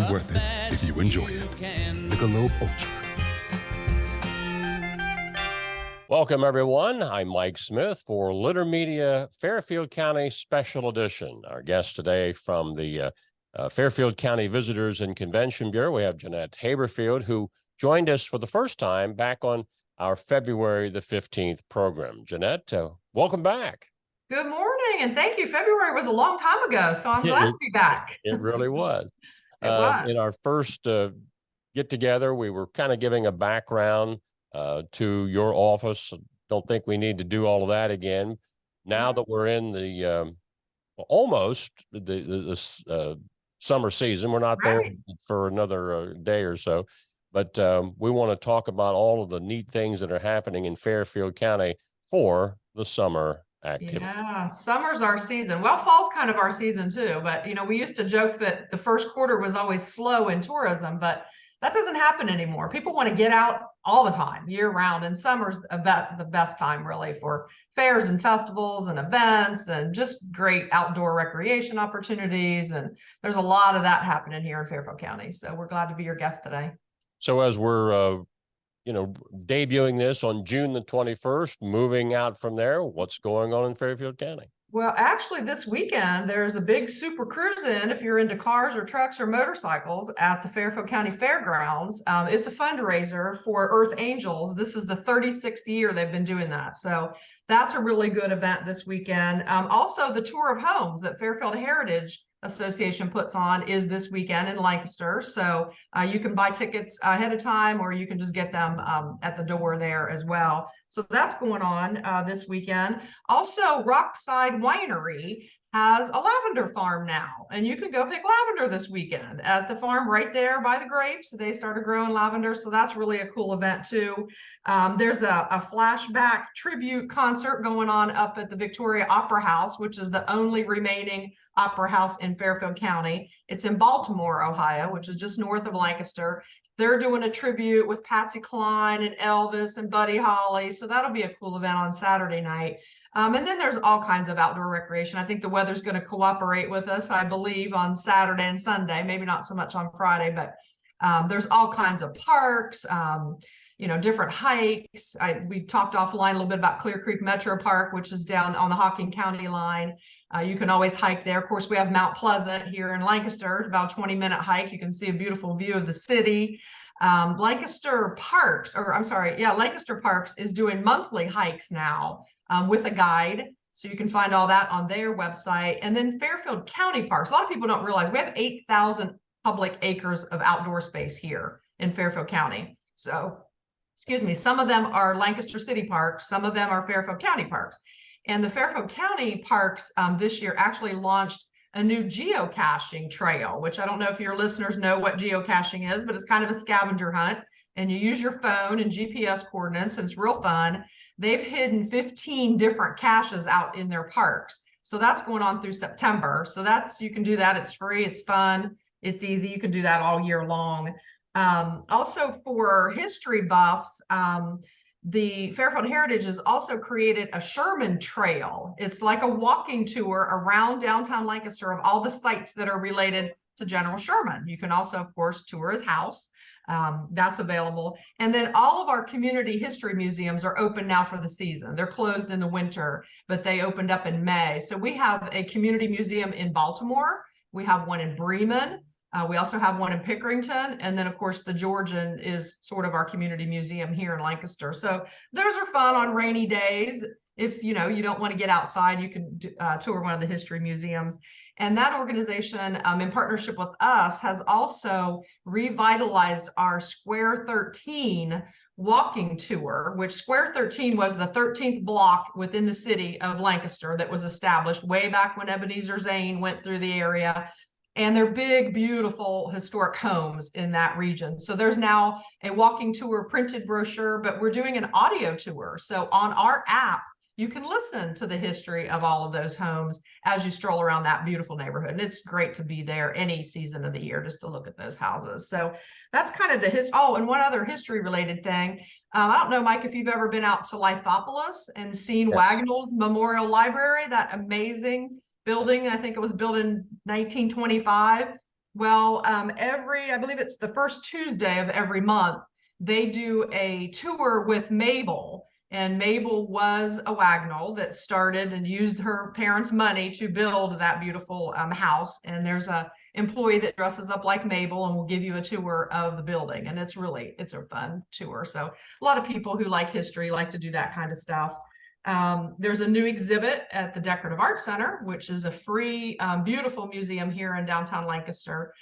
worth it if you enjoy it. Michelob Ultra. Welcome, everyone. I'm Mike Smith for Litter Media Fairfield County Special Edition. Our guest today from the Fairfield County Visitors and Convention Bureau, we have Jonett Haberfield, who joined us for the first time back on our February the 15th program. Jonett, welcome back. Good morning, and thank you. February was a long time ago, so I'm glad to be back. It really was. It was. In our first get-together, we were kind of giving a background to your office. Don't think we need to do all of that again. Now that we're in the almost the summer season, we're not there for another day or so, but we want to talk about all of the neat things that are happening in Fairfield County for the summer activity. Yeah, summer's our season. Well, fall's kind of our season too, but we used to joke that the first quarter was always slow in tourism, but that doesn't happen anymore. People want to get out all the time, year round, and summer's about the best time really for fairs and festivals and events and just great outdoor recreation opportunities. And there's a lot of that happening here in Fairfield County. So we're glad to be your guest today. So as we're debuting this on June the 21st, moving out from there, what's going on in Fairfield County? Well, actually, this weekend, there's a big super cruise-in if you're into cars or trucks or motorcycles at the Fairfield County Fairgrounds. It's a fundraiser for Earth Angels. This is the 36th year they've been doing that. So that's a really good event this weekend. Also, the Tour of Homes that Fairfield Heritage Association puts on is this weekend in Lancaster. So you can buy tickets ahead of time, or you can just get them at the door there as well. So that's going on this weekend. Also, Rockside Winery has a lavender farm now, and you can go pick lavender this weekend at the farm right there by the grapes. They started growing lavender, so that's really a cool event too. There's a flashback tribute concert going on up at the Victoria Opera House, which is the only remaining opera house in Fairfield County. It's in Baltimore, Ohio, which is just north of Lancaster. They're doing a tribute with Patsy Cline and Elvis and Buddy Holly. So that'll be a cool event on Saturday night. And then there's all kinds of outdoor recreation. I think the weather's going to cooperate with us, I believe, on Saturday and Sunday, maybe not so much on Friday, but there's all kinds of parks, different hikes. We talked offline a little bit about Clear Creek Metro Park, which is down on the Hocking County line. You can always hike there. Of course, we have Mount Pleasant here in Lancaster, about a 20-minute hike. You can see a beautiful view of the city. Lancaster Parks is doing monthly hikes now with a guide. So you can find all that on their website. And then Fairfield County Parks. A lot of people don't realize we have 8,000 public acres of outdoor space here in Fairfield County. So, some of them are Lancaster City Parks, some of them are Fairfield County Parks. And the Fairfield County Parks this year actually launched a new geocaching trail, which I don't know if your listeners know what geocaching is, but it's kind of a scavenger hunt. And you use your phone and GPS coordinates, and it's real fun. They've hidden 15 different caches out in their parks. So that's going on through September. So you can do that. It's free, it's fun, it's easy. You can do that all year long. Also for history buffs, the Fairfield Heritage has also created a Sherman Trail. It's like a walking tour around downtown Lancaster of all the sites that are related to General Sherman. You can also, of course, tour his house. That's available. And then all of our community history museums are open now for the season. They're closed in the winter, but they opened up in May. So we have a community museum in Baltimore. We have one in Bremen. We also have one in Pickerington. And then, of course, the Georgian is sort of our community museum here in Lancaster. So those are fun on rainy days. If you don't want to get outside, you can tour one of the history museums. And that organization, in partnership with us, has also revitalized our Square 13 walking tour, which Square 13 was the 13th block within the city of Lancaster that was established way back when Ebenezer Zane went through the area. And they're big, beautiful, historic homes in that region. So there's now a walking tour printed brochure, but we're doing an audio tour. So on our app, you can listen to the history of all of those homes as you stroll around that beautiful neighborhood. And it's great to be there any season of the year just to look at those houses. So that's kind of the history. Oh, and one other history related thing. I don't know, Mike, if you've ever been out to Lithopolis and seen Wagnall's Memorial Library, that amazing building. I think it was built in 1925. Well, I believe it's the first Tuesday of every month, they do a tour with Mabel. And Mabel was a Wagnall that started and used her parents' money to build that beautiful house. And there's a employee that dresses up like Mabel and will give you a tour of the building. And it's a fun tour. So a lot of people who like history like to do that kind of stuff. There's a new exhibit at the Decorative Arts Center, which is a free, beautiful museum here in downtown Lancaster.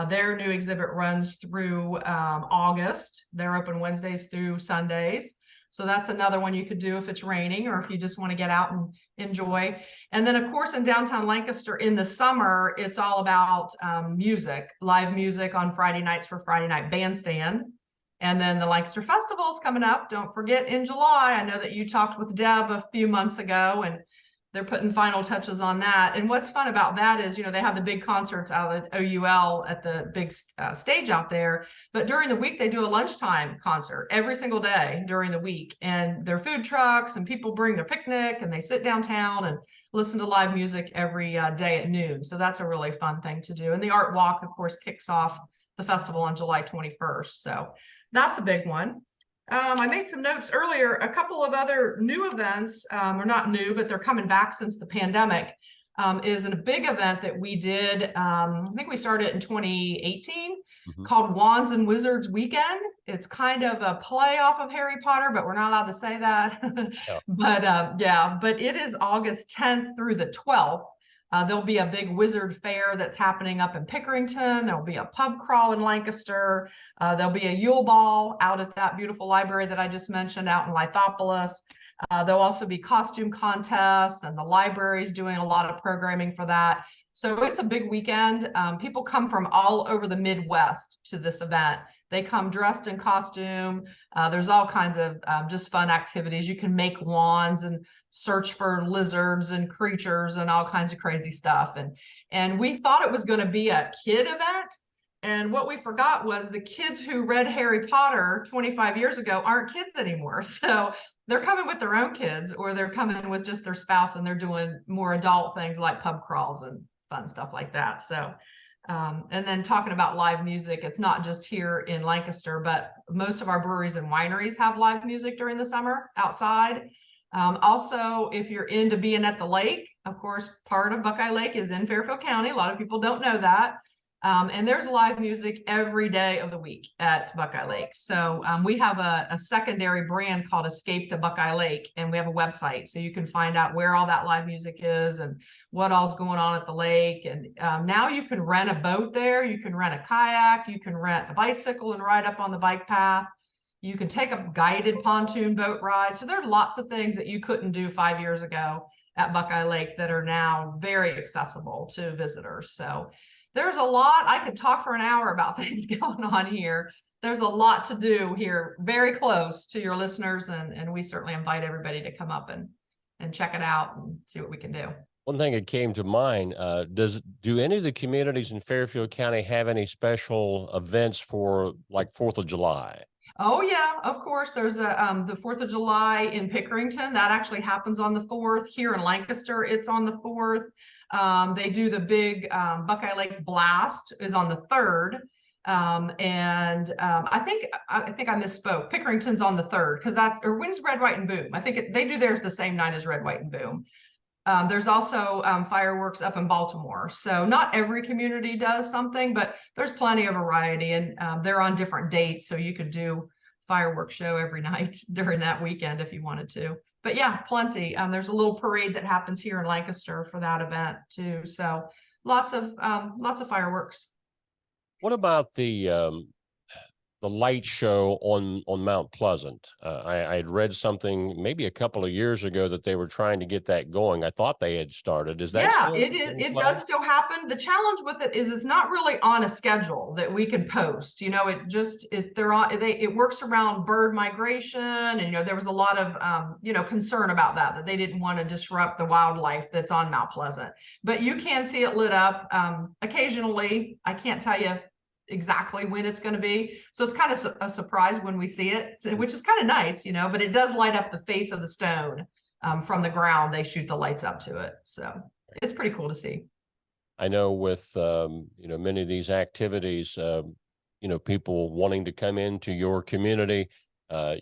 Their new exhibit runs through August. They're open Wednesdays through Sundays. So that's another one you could do if it's raining or if you just want to get out and enjoy. And then, of course, in downtown Lancaster in the summer, it's all about music, live music on Friday nights for Friday Night Bandstand. And then the Lancaster Festival is coming up. Don't forget in July. I know that you talked with Deb a few months ago, and they're putting final touches on that. And what's fun about that is, they have the big concerts out at OUL at the big stage out there. But during the week, they do a lunchtime concert every single day during the week. And there are food trucks and people bring their picnic and they sit downtown and listen to live music every day at noon. So that's a really fun thing to do. And the Art Walk, of course, kicks off the festival on July 21st. So that's a big one. I made some notes earlier. A couple of other new events, or not new, but they're coming back since the pandemic, is a big event that we did. I think we started in 2018 called Wands and Wizards Weekend. It's kind of a play off of Harry Potter, but we're not allowed to say that. But it is August 10th through the 12th. There'll be a big wizard fair that's happening up in Pickerington. There'll be a pub crawl in Lancaster. There'll be a Yule Ball out at that beautiful library that I just mentioned out in Lithopolis. There'll also be costume contests, and the library's doing a lot of programming for that. So it's a big weekend. People come from all over the Midwest to this event. They come dressed in costume. There's all kinds of just fun activities. You can make wands and search for lizards and creatures and all kinds of crazy stuff. And we thought it was going to be a kid event. And what we forgot was the kids who read Harry Potter 25 years ago aren't kids anymore. So they're coming with their own kids, or they're coming with just their spouse, and they're doing more adult things like pub crawls and fun stuff like that. So and then talking about live music, it's not just here in Lancaster, but most of our breweries and wineries have live music during the summer outside. Also, if you're into being at the lake, of course, part of Buckeye Lake is in Fairfield County. A lot of people don't know that. And there's live music every day of the week at Buckeye Lake. So we have a secondary brand called Escape to Buckeye Lake, and we have a website. So you can find out where all that live music is and what all's going on at the lake. And now you can rent a boat there. You can rent a kayak. You can rent a bicycle and ride up on the bike path. You can take a guided pontoon boat ride. So there are lots of things that you couldn't do 5 years ago at Buckeye Lake that are now very accessible to visitors. So there's a lot. I could talk for an hour about things going on here. There's a lot to do here, very close to your listeners, and we certainly invite everybody to come up and check it out and see what we can do. One thing that came to mind, do any of the communities in Fairfield County have any special events for like 4th of July? Oh yeah, of course. There's the 4th of July in Pickerington. That actually happens on the 4th. Here in Lancaster, it's on the 4th. They do the big Buckeye Lake Blast is on the 3rd. I think I misspoke. Pickerington's on the 3rd because when's Red, White, and Boom? I think they do theirs the same night as Red, White, and Boom. There's also fireworks up in Baltimore. So not every community does something, but there's plenty of variety, and they're on different dates. So you could do fireworks show every night during that weekend if you wanted to. But yeah, plenty. There's a little parade that happens here in Lancaster for that event too. So lots of fireworks. What about the light show on Mount Pleasant? I had read something maybe a couple of years ago that they were trying to get that going. I thought they had started. Is that? Yeah, it is. It does still happen. The challenge with it is it's not really on a schedule that we can post. It works around bird migration, and there was a lot of concern about that they didn't want to disrupt the wildlife that's on Mount Pleasant. But you can see it lit up occasionally. I can't tell you exactly when it's going to be. So it's kind of a surprise when we see it, which is kind of nice, but it does light up the face of the stone from the ground. They shoot the lights up to it. So it's pretty cool to see. I know with, you know, many of these activities, you know, people wanting to come into your community,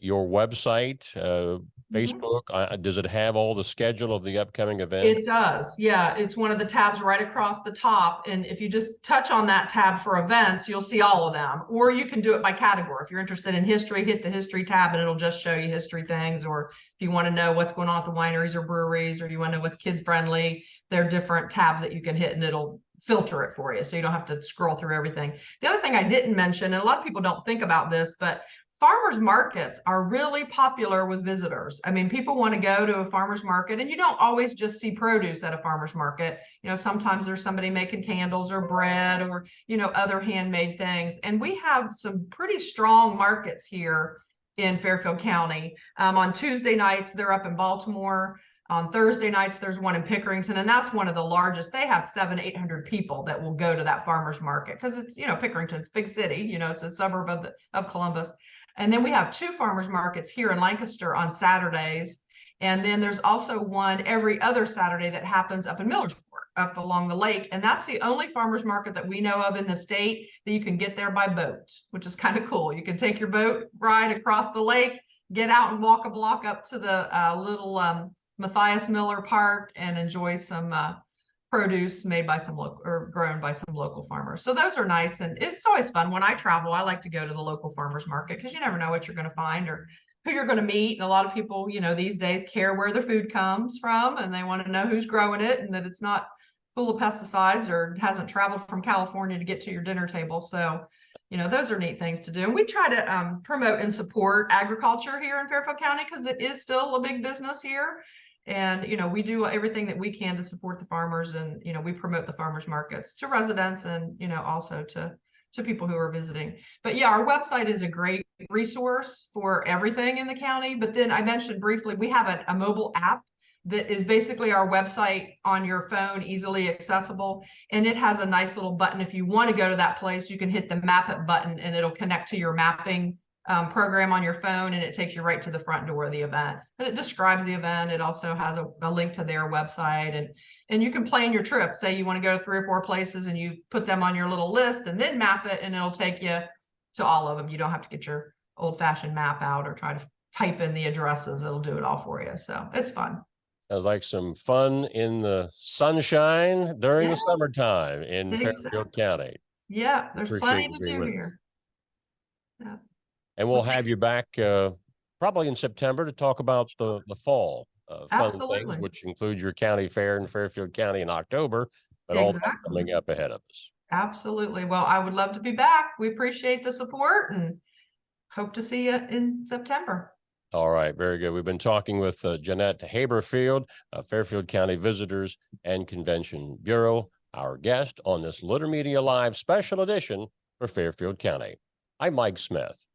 your website, Mhm. Facebook, does it have all the schedule of the upcoming event? It does. Yeah, it's one of the tabs right across the top. And if you just touch on that tab for events, you'll see all of them. Or you can do it by category. If you're interested in history, hit the history tab and it'll just show you history things. Or if you want to know what's going on at the wineries or breweries, or you want to know what's kids friendly, there are different tabs that you can hit and it'll filter it for you. So you don't have to scroll through everything. The other thing I didn't mention, and a lot of people don't think about this, but farmers markets are really popular with visitors. I mean, people want to go to a farmer's market, and you don't always just see produce at a farmer's market. You know, sometimes there's somebody making candles or bread or, you know, other handmade things. And we have some pretty strong markets here in Fairfield County. On Tuesday nights, they're up in Baltimore. On Thursday nights, there's one in Pickerington, and that's one of the largest. They have 700-800 people that will go to that farmer's market because it's, you know, Pickerington, it's a big city, you know, it's a suburb of Columbus. And then we have 2 farmers markets here in Lancaster on Saturdays. And then there's also one every other Saturday that happens up in Millersport, up along the lake. And that's the only farmers market that we know of in the state that you can get there by boat, which is kind of cool. You can take your boat ride across the lake, get out and walk a block up to the little Matthias Miller Park and enjoy some produce made by some local or grown by some local farmers. So those are nice. And it's always fun. When I travel, I like to go to the local farmers market because you never know what you're going to find or who you're going to meet. And a lot of people, you know, these days care where their food comes from and they want to know who's growing it and that it's not full of pesticides or hasn't traveled from California to get to your dinner table. So, you know, those are neat things to do. And we try to promote and support agriculture here in Fairfield County because it is still a big business here. And, you know, we do everything that we can to support the farmers and, you know, we promote the farmers markets to residents and, you know, also to people who are visiting. But yeah, our website is a great resource for everything in the county. But then I mentioned briefly, we have a mobile app that is basically our website on your phone, easily accessible. And it has a nice little button. If you want to go to that place, you can hit the map it button and it'll connect to your mapping program on your phone, and it takes you right to the front door of the event. And it describes the event. It also has a link to their website, and you can plan your trip. Say you want to go to 3 or 4 places, and you put them on your little list, and then map it, and it'll take you to all of them. You don't have to get your old-fashioned map out or try to type in the addresses. It'll do it all for you. So it's fun. Sounds like some fun in the sunshine during Yeah, the summertime in exactly. Fairfield County. Yeah, there's Appreciate plenty you to being do with us. here. Yeah. And we'll have you back probably in September to talk about the fall fun things, Absolutely. which include your county fair in Fairfield County in October, but all that Exactly. coming up ahead of us. Absolutely. Well, I would love to be back. We appreciate the support and hope to see you in September. All right, very good. We've been talking with Jonett Haberfield, Fairfield County Visitors and Convention Bureau, our guest on this Litter Media Live special edition for Fairfield County. I'm Mike Smith.